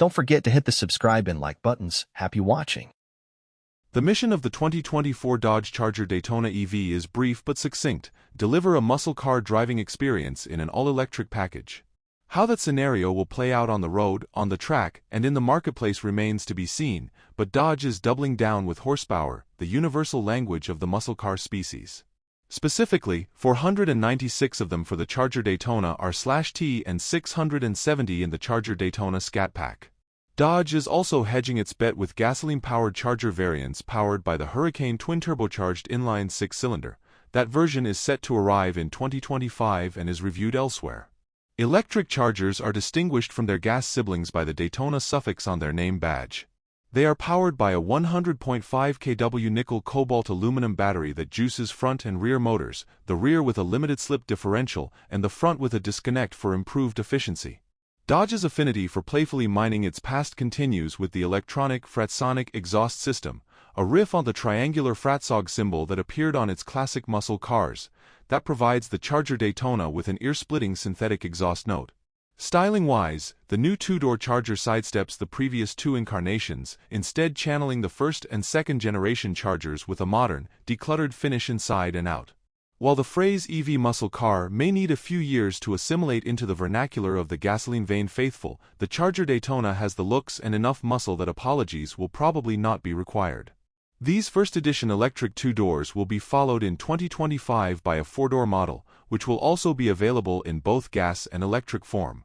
Don't forget to hit the subscribe and like buttons. Happy watching. The mission of the 2024 Dodge Charger Daytona EV is brief but succinct: deliver a muscle car driving experience in an all-electric package. How that scenario will play out on the road, on the track, and in the marketplace remains to be seen, but Dodge is doubling down with horsepower, the universal language of the muscle car species. Specifically, 496 of them for the Charger Daytona R/T and 670 in the Charger Daytona Sixpack. Dodge is also hedging its bet with gasoline-powered Charger variants powered by the Hurricane twin-turbocharged inline six-cylinder. That version is set to arrive in 2025 and is reviewed elsewhere. Electric Chargers are distinguished from their gas siblings by the Daytona suffix on their name badge. They are powered by a 100.5 kW nickel-cobalt aluminum battery that juices front and rear motors, the rear with a limited slip differential and the front with a disconnect for improved efficiency. Dodge's affinity for playfully mining its past continues with the electronic Fratsonic exhaust system, a riff on the triangular Fratsog symbol that appeared on its classic muscle cars, that provides the Charger Daytona with an ear-splitting synthetic exhaust note. Styling-wise, the new two-door Charger sidesteps the previous two incarnations, instead channeling the first and second-generation Chargers with a modern, decluttered finish inside and out. While the phrase EV muscle car may need a few years to assimilate into the vernacular of the gasoline-vain faithful, the Charger Daytona has the looks and enough muscle that apologies will probably not be required. These first-edition electric two-doors will be followed in 2025 by a four-door model, which will also be available in both gas and electric form.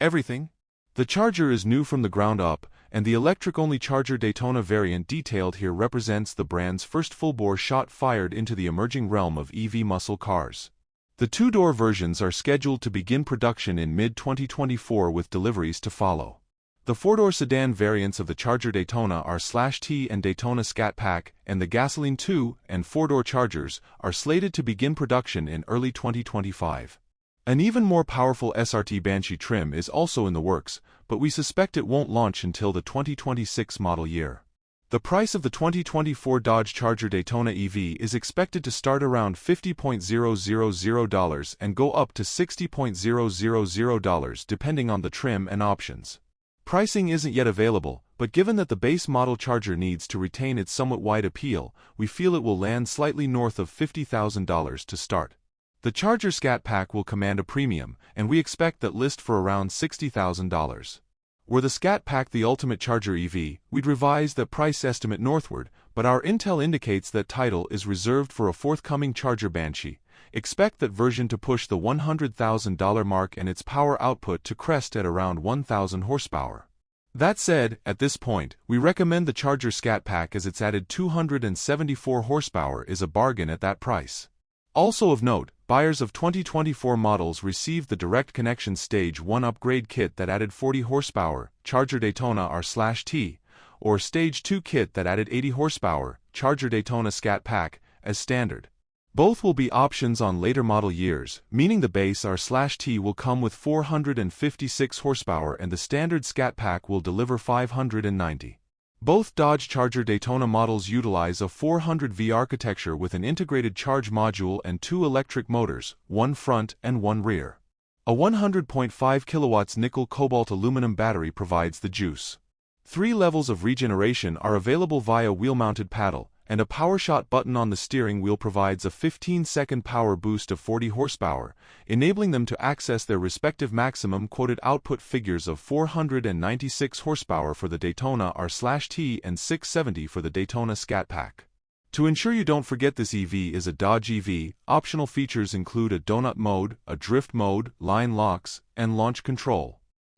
Everything? The Charger is new from the ground up, and the electric-only Charger Daytona variant detailed here represents the brand's first full-bore shot fired into the emerging realm of EV muscle cars. The two-door versions are scheduled to begin production in mid-2024 with deliveries to follow. The four-door sedan variants of the Charger Daytona R/T and Daytona Sixpack and the gasoline 2- and 4-door Chargers are slated to begin production in early 2025. An even more powerful SRT Banshee trim is also in the works, but we suspect it won't launch until the 2026 model year. The price of the 2024 Dodge Charger Daytona EV is expected to start around $50,000 and go up to $60,000 depending on the trim and options. Pricing isn't yet available, but given that the base model Charger needs to retain its somewhat wide appeal, we feel it will land slightly north of $50,000 to start. The Charger Sixpack will command a premium, and we expect that list for around $60,000. Were the Sixpack the ultimate Charger EV, we'd revise that price estimate northward, but our intel indicates that title is reserved for a forthcoming Charger Banshee. Expect that version to push the $100,000 mark and its power output to crest at around 1,000 horsepower. That said, at this point, we recommend the Charger Sixpack as its added 274 horsepower is a bargain at that price. Also of note, buyers of 2024 models received the Direct Connection Stage 1 upgrade kit that added 40 horsepower, Charger Daytona R/T, or Stage 2 kit that added 80 horsepower, Charger Daytona Sixpack, as standard. Both will be options on later model years, meaning the base R/T will come with 456 horsepower and the standard Sixpack will deliver 590. Both Dodge Charger Daytona models utilize a 400V architecture with an integrated charge module and two electric motors, one front and one rear. A 100.5 kW nickel-cobalt aluminum battery provides the juice. 3 levels of regeneration are available via wheel-mounted paddle, and a PowerShot button on the steering wheel provides a 15-second power boost of 40 horsepower, enabling them to access their respective maximum quoted output figures of 496 horsepower for the Daytona R/T and 670 for the Daytona Sixpack. To ensure you don't forget this EV is a Dodge EV, optional features include a donut mode, a drift mode, line locks, and launch control.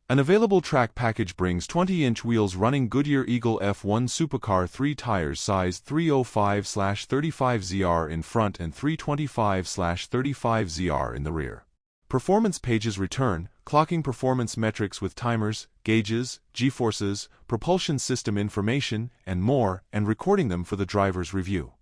An available track package brings 20-inch wheels running Goodyear Eagle F1 Supercar 3 tires size 305/35ZR in front and 325/35ZR in the rear. Performance pages return, clocking performance metrics with timers, gauges, G-forces, propulsion system information, and more, and recording them for the driver's review.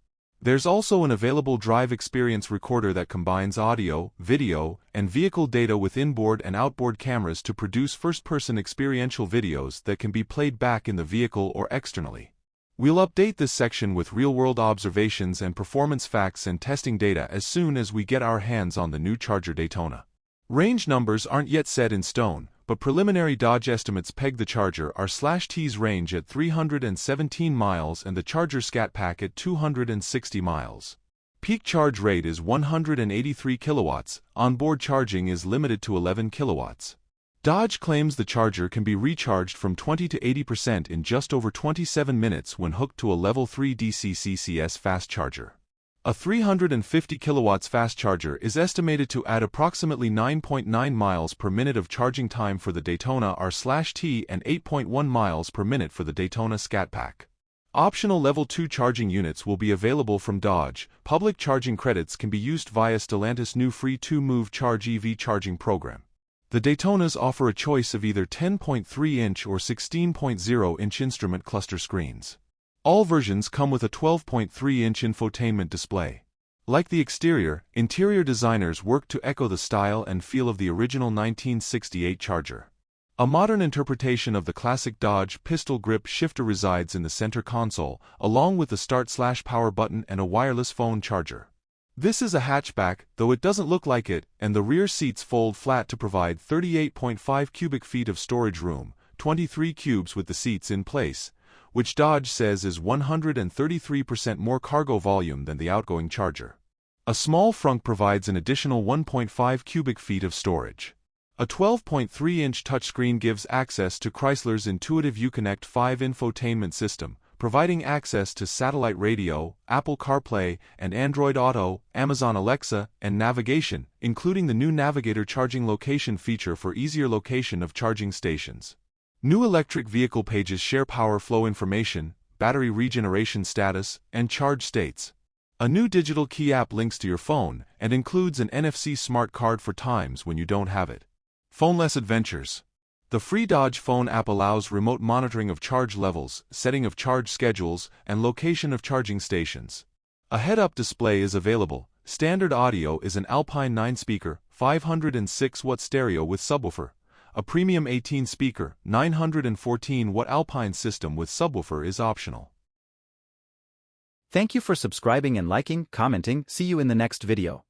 There's also an available drive experience recorder that combines audio, video, and vehicle data with inboard and outboard cameras to produce first-person experiential videos that can be played back in the vehicle or externally. We'll update this section with real-world observations and performance facts and testing data as soon as we get our hands on the new Charger Daytona. Range numbers aren't yet set in stone, but preliminary Dodge estimates peg the Charger R/T's range at 317 miles and the Charger Sixpack at 260 miles. Peak charge rate is 183 kilowatts, onboard charging is limited to 11 kilowatts. Dodge claims the Charger can be recharged from 20 to 80% in just over 27 minutes when hooked to a Level 3 DC CCS fast charger. A 350 kilowatts fast charger is estimated to add approximately 9.9 miles per minute of charging time for the Daytona R/T and 8.1 miles per minute for the Daytona Sixpack. Optional Level 2 charging units will be available from Dodge. Public charging credits can be used via Stellantis' new free 2-move Charge EV charging program. The Daytonas offer a choice of either 10.3-inch or 16.0-inch instrument cluster screens. All versions come with a 12.3-inch infotainment display. Like the exterior, interior designers worked to echo the style and feel of the original 1968 Charger. A modern interpretation of the classic Dodge pistol grip shifter resides in the center console, along with the start/power button and a wireless phone charger. This is a hatchback, though it doesn't look like it, and the rear seats fold flat to provide 38.5 cubic feet of storage room, 23 cubes with the seats in place, which Dodge says is 133% more cargo volume than the outgoing Charger. A small frunk provides an additional 1.5 cubic feet of storage. A 12.3-inch touchscreen gives access to Chrysler's intuitive Uconnect 5 infotainment system, providing access to satellite radio, Apple CarPlay, and Android Auto, Amazon Alexa, and navigation, including the new Navigator charging location feature for easier location of charging stations. New electric vehicle pages share power flow information, battery regeneration status, and charge states. A new digital key app links to your phone and includes an NFC smart card for times when you don't have it. Phoneless adventures. The free Dodge phone app allows remote monitoring of charge levels, setting of charge schedules, and location of charging stations. A head-up display is available. Standard audio is an Alpine 9-speaker, 506-watt stereo with subwoofer. A premium 18-speaker, 914-watt Alpine system with subwoofer is optional. Thank you for subscribing and liking, commenting. See you in the next video.